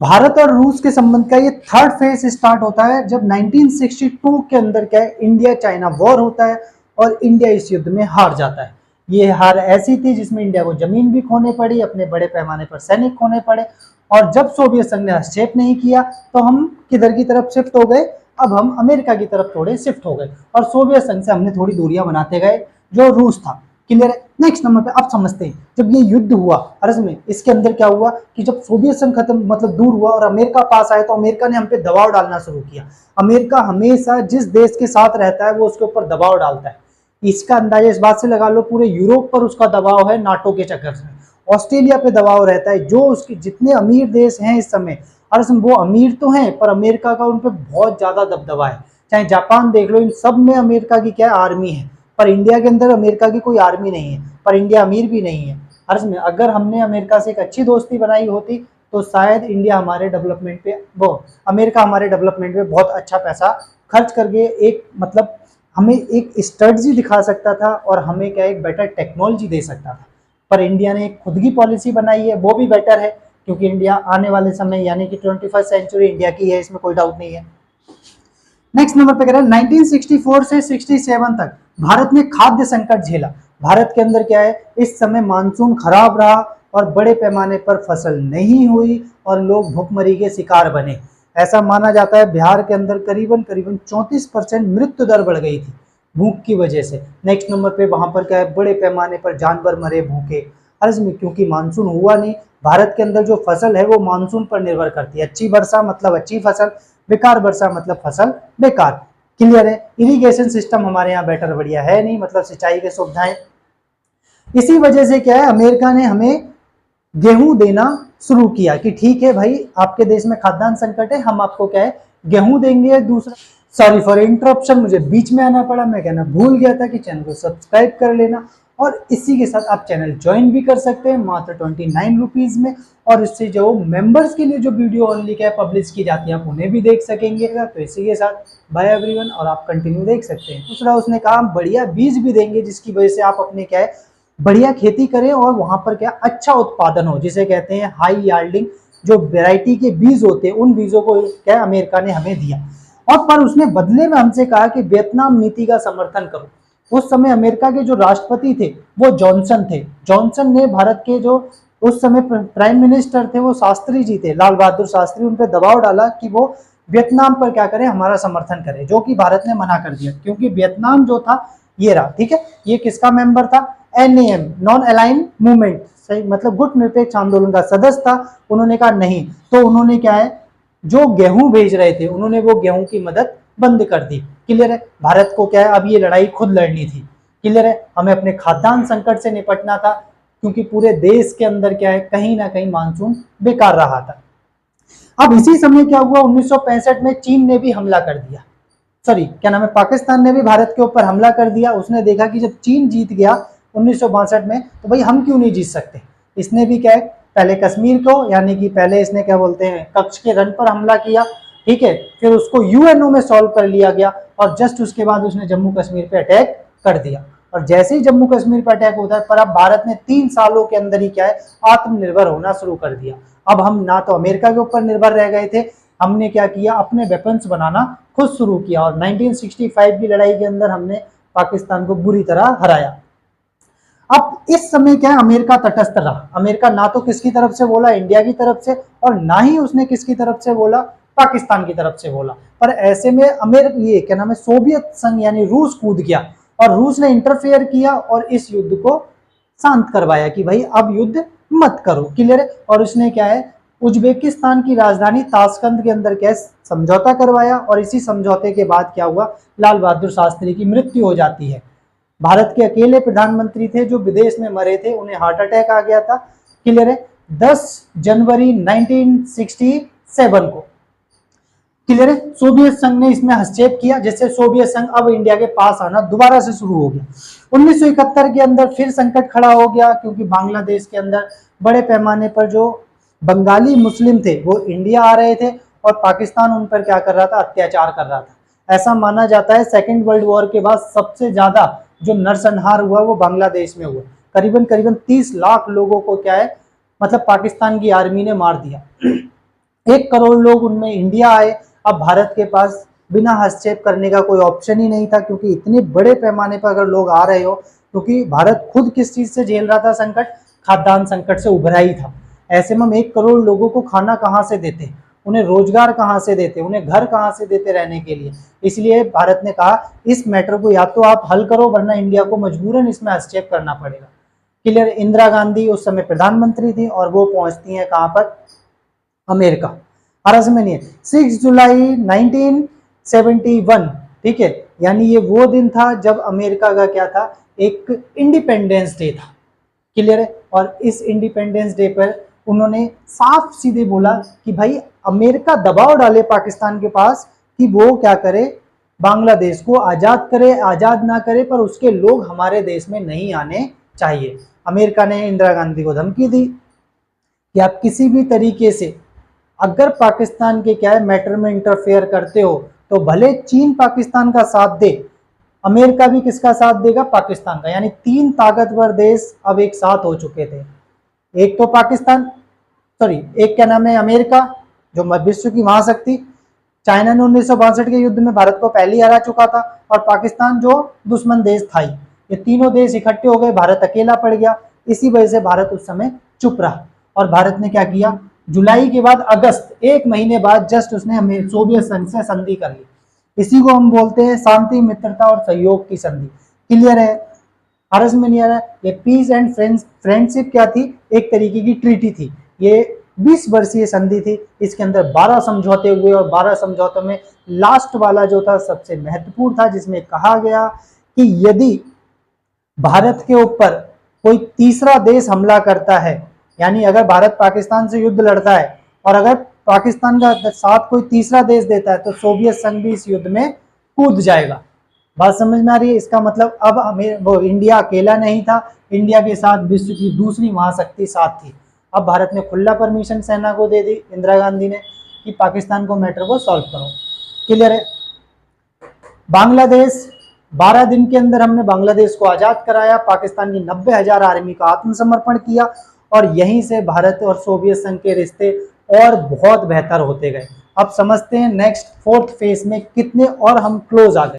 भारत और रूस के संबंध का ये थर्ड फेज स्टार्ट होता है जब 1962 के अंदर क्या है, इंडिया चाइना वॉर होता है और इंडिया इस युद्ध में हार जाता है। ये हार ऐसी थी जिसमें इंडिया को जमीन भी खोने पड़ी, अपने बड़े पैमाने पर सैनिक खोने पड़े। और जब सोवियत संघ ने हस्तक्षेप नहीं किया तो हम किधर की तरफ शिफ्ट हो गए, अब हम अमेरिका की तरफ थोड़े शिफ्ट हो गए और सोवियत संघ से हमने थोड़ी दूरियां बनाते गए, जो रूस था। क्लियर है। नेक्स्ट नंबर पे अब समझते हैं जब ये युद्ध हुआ अर्ज में, इसके अंदर क्या हुआ कि जब सोवियत संघ खत्म मतलब दूर हुआ और अमेरिका पास आया तो अमेरिका ने हम पे दबाव डालना शुरू किया। अमेरिका हमेशा जिस देश के साथ रहता है वो उसके ऊपर दबाव डालता है। इसका अंदाजा इस बात से लगा लो, पूरे यूरोप पर उसका दबाव है नाटो के चक्कर से। ऑस्ट्रेलिया पे दबाव रहता है, जो उसके जितने अमीर देश हैं इस समय, और वो अमीर तो हैं पर अमेरिका का उन पर बहुत ज्यादा दबदबा है। चाहे जापान देख लो, इन सब में अमेरिका की क्या आर्मी है, पर इंडिया के अंदर अमेरिका की कोई आर्मी नहीं है, पर इंडिया अमीर भी नहीं है। अर्ज में अगर हमने अमेरिका से एक अच्छी दोस्ती बनाई होती तो शायद इंडिया हमारे डेवलपमेंट पे वो अमेरिका हमारे डेवलपमेंट पे बहुत अच्छा पैसा खर्च करके एक मतलब हमें एक स्ट्रेटजी दिखा सकता था और हमें क्या एक बेटर टेक्नोलॉजी दे सकता था। पर इंडिया ने एक खुद की पॉलिसी बनाई है, वो भी बेटर है, क्योंकि इंडिया आने वाले समय यानी कि 21st सेंचुरी इंडिया की है, इसमें कोई डाउट नहीं है। नेक्स्ट नंबर पे कह रहे हैं 1964 से 67 तक भारत ने खाद्य संकट झेला। भारत के अंदर क्या है, इस समय मानसून खराब रहा और बड़े पैमाने पर फसल नहीं हुई और लोग भुखमरी के शिकार बने। ऐसा माना जाता है बिहार के अंदर करीबन करीबन 34% मृत्यु दर बढ़ गई थी भूख की वजह से। नेक्स्ट नंबर पे वहां पर क्या है, बड़े पैमाने पर जानवर मरे भूखे। अर्ज में क्योंकि मानसून हुआ नहीं, भारत के अंदर जो फसल है वो मानसून पर निर्भर करती है। अच्छी वर्षा मतलब अच्छी फसल, बेकार वर्षा मतलब फसल बेकार। क्लियर है। इरिगेशन सिस्टम हमारे यहाँ बेटर बढ़िया है नहीं, मतलब सिंचाई की सुविधाएं। इसी वजह से क्या है, अमेरिका ने हमें गेहूं देना शुरू किया कि ठीक है भाई, आपके देश में खाद्यान्न संकट है, हम आपको क्या है गेहूं देंगे। दूसरा, सॉरी फॉर इंटरप्शन, मुझे बीच में आना पड़ा, मैं कहना भूल गया था कि चैनल को सब्सक्राइब कर लेना। और इसी के साथ आप चैनल ज्वाइन भी कर सकते हैं मात्र 29 रुपीज में। और इससे जो मेंबर्स के लिए जो वीडियो ओनली क्या पब्लिश की जाती है आप उन्हें भी देख सकेंगे। तो इसी के साथ बाय एवरीवन, और आप कंटिन्यू देख सकते हैं। दूसरा, उसने कहा हम बढ़िया बीज भी देंगे जिसकी वजह से आप अपने क्या है बढ़िया खेती करें और वहां पर क्या अच्छा उत्पादन हो, जिसे कहते हैं हाई याल्डिंग। जो वैरायटी के बीज होते हैं उन बीजों को क्या अमेरिका ने हमें दिया। और पर उसने बदले में हमसे कहा कि वियतनाम नीति का समर्थन करो। उस समय अमेरिका के जो राष्ट्रपति थे वो जॉनसन थे। जॉनसन ने भारत के जो उस समय प्राइम मिनिस्टर थे वो शास्त्री जी थे, लाल बहादुर शास्त्री, उन पर दबाव डाला कि वो वियतनाम पर क्या करें, हमारा समर्थन करें, जो कि भारत ने मना कर दिया। क्योंकि वियतनाम जो था ये रहा, ठीक है, ये किसका मेंबर था, NAM, नॉन अलाइन मूवमेंट, सही मतलब गुट निरपेक्ष आंदोलन का सदस्य था। उन्होंने कहा नहीं, तो उन्होंने क्या है जो गेहूं भेज रहे थे उन्होंने वो गेहूं की मदद बंद कर दी। क्लियर है। भारत को क्या है अब ये लड़ाई खुद लड़नी थी। क्लियर है। हमें अपने खाद्यान्न संकट से निपटना था, क्योंकि पूरे देश के अंदर क्या है कहीं ना कहीं मानसून बेकार रहा था। अब इसी समय क्या हुआ, 1965 में चीन ने भी हमला कर दिया, सॉरी क्या नाम है, पाकिस्तान ने भी भारत के ऊपर हमला कर दिया। उसने देखा कि जब चीन जीत गया 1962 में तो भाई हम क्यों नहीं जीत सकते। इसने भी क्या है पहले कश्मीर को यानी कि पहले इसने क्या बोलते हैं कच्छ के रण पर हमला किया, ठीक है, फिर उसको UNO में सॉल्व कर लिया गया और जस्ट उसके बाद उसने जम्मू कश्मीर पे अटैक कर दिया। और जैसे ही जम्मू कश्मीर पर अटैक होता है, पर अब भारत ने 3 सालों के अंदर ही क्या है आत्मनिर्भर होना शुरू कर दिया। अब हम ना तो अमेरिका के ऊपर निर्भर रह गए थे, हमने क्या किया अपने वेपन्स बनाना खुद शुरू किया और 1965 की लड़ाई के अंदर हमने पाकिस्तान को बुरी तरह हराया। अब इस समय क्या है अमेरिका तटस्थ रहा। अमेरिका ना तो किसकी तरफ से बोला इंडिया की तरफ से, और ना ही उसने किसकी तरफ से बोला पाकिस्तान की तरफ से बोला। पर ऐसे में अमेरिका ये क्या नाम है सोवियत संघ यानी रूस कूद गया और रूस ने इंटरफेयर किया और इस युद्ध को शांत करवाया कि भाई अब युद्ध मत करो। क्लियर है। और उसने क्या है उज्बेकिस्तान की राजधानी ताशकंद के अंदर क्या समझौता करवाया और इसी समझौते के बाद क्या हुआ, लाल बहादुर शास्त्री की मृत्यु हो जाती है। भारत के अकेले प्रधानमंत्री थे जो विदेश में मरे थे, उन्हें हार्ट अटैक आ गया था। क्लियर है। 10 जनवरी 1967 को क्लियर है सोवियत संघ ने इसमें हस्तक्षेप किया, जिससे सोवियत संघ अब इंडिया के पास आना दोबारा से शुरू हो गया। 1971 के अंदर फिर संकट खड़ा हो गया, क्योंकि बांग्लादेश के अंदर बड़े पैमाने पर जो बंगाली मुस्लिम थे वो इंडिया आ रहे थे और पाकिस्तान उन पर क्या कर रहा था अत्याचार कर रहा था। ऐसा माना जाता है सेकेंड वर्ल्ड वॉर के बाद सबसे ज्यादा जो नरसंहार हुआ वो बांग्लादेश में हुआ। करीबन करीबन 30 लाख लोगों को क्या है मतलब पाकिस्तान की आर्मी ने मार दिया। 1 करोड़ लोग, उनमें इंडिया आए। अब भारत के पास बिना हस्तक्षेप करने का कोई ऑप्शन ही नहीं था, क्योंकि इतने बड़े पैमाने पर अगर लोग आ रहे हो, क्योंकि भारत खुद किस चीज से झेल रहा था संकट, खाद्यान्न संकट से उभरा ही था। ऐसे में हम 1 करोड़ लोगों को खाना कहाँ से देते, उन्हें रोजगार कहाँ से देते, उन्हें घर कहाँ से देते रहने के लिए। इसलिए भारत ने कहा इस मैटर को या तो आप हल करो, वरना इंडिया को मजबूरन इसमें हस्तक्षेप करना पड़ेगा। क्लियर। इंदिरा गांधी उस समय प्रधानमंत्री थी और वो पहुंचती हैं कहां पर, अमेरिका। हरस में नहीं है, 6 जुलाई 1971, ठीक है, यानी ये वो दिन था जब अमेरिका का क्या था, एक इंडिपेंडेंस डे था। क्लियर है। और इस इंडिपेंडेंस डे पर उन्होंने साफ सीधे बोला कि भाई अमेरिका दबाव डाले पाकिस्तान के पास कि वो क्या करे, बांग्लादेश को आजाद करे, आजाद ना करे, पर उसके लोग हमारे देश में नहीं आने चाहिए। अमेरिका ने इंदिरा गांधी को धमकी दी कि आप किसी भी तरीके से अगर पाकिस्तान के क्या है मैटर में इंटरफेयर करते हो तो भले चीन पाकिस्तान का साथ दे, अमेरिका भी किसका साथ देगा, पाकिस्तान का। यानी 3 ताकतवर देश अब एक साथ हो चुके थे। एक तो पाकिस्तान, एक क्या नाम है, अमेरिका जो विश्व की महाशक्ति, चाइना ने 1962 के युद्ध में भारत को पहले ही हरा चुका था, और पाकिस्तान जो दुश्मन देश था ही। ये तीनों देश इकट्ठे हो गए, भारत अकेला पड़ गया। इसी वजह से भारत उस समय चुप रहा। और भारत ने क्या किया, जुलाई के बाद अगस्त, 1 महीने बाद जस्ट उसने सोवियत संघ से संधि कर ली। इसी को हम बोलते हैं शांति, मित्रता और सहयोग की संधि। क्लियर है, हरस में नहीं आ रहा है। ये पीस एंड फ्रेंडशिप क्या थी, एक तरीके की ट्रीटी थी। ये 20 वर्षीय संधि थी। इसके अंदर 12 समझौते हुए, और 12 समझौतों में लास्ट वाला जो था सबसे महत्वपूर्ण था, जिसमें कहा गया कि यदि भारत के ऊपर कोई तीसरा देश हमला करता है, यानी अगर भारत पाकिस्तान से युद्ध लड़ता है और अगर पाकिस्तान का साथ कोई तीसरा देश देता है, तो सोवियत संघ भी इस युद्ध में कूद जाएगा। बात समझ में आ रही है। इसका मतलब अब हमें वो इंडिया अकेला नहीं था, इंडिया के साथ विश्व की दूसरी महाशक्ति साथ थी। अब भारत ने खुला परमिशन सेना को दे दी, इंदिरा गांधी ने, कि पाकिस्तान को मैटर को सॉल्व करो। क्लियर है। बांग्लादेश, 12 दिन के अंदर हमने बांग्लादेश को आजाद कराया, पाकिस्तान की 90,000 आर्मी का आत्मसमर्पण किया, और यहीं से भारत और सोवियत संघ के रिश्ते और बहुत बेहतर होते गए। अब समझते हैं नेक्स्ट 4th फेज में कितने और हम क्लोज आ गए।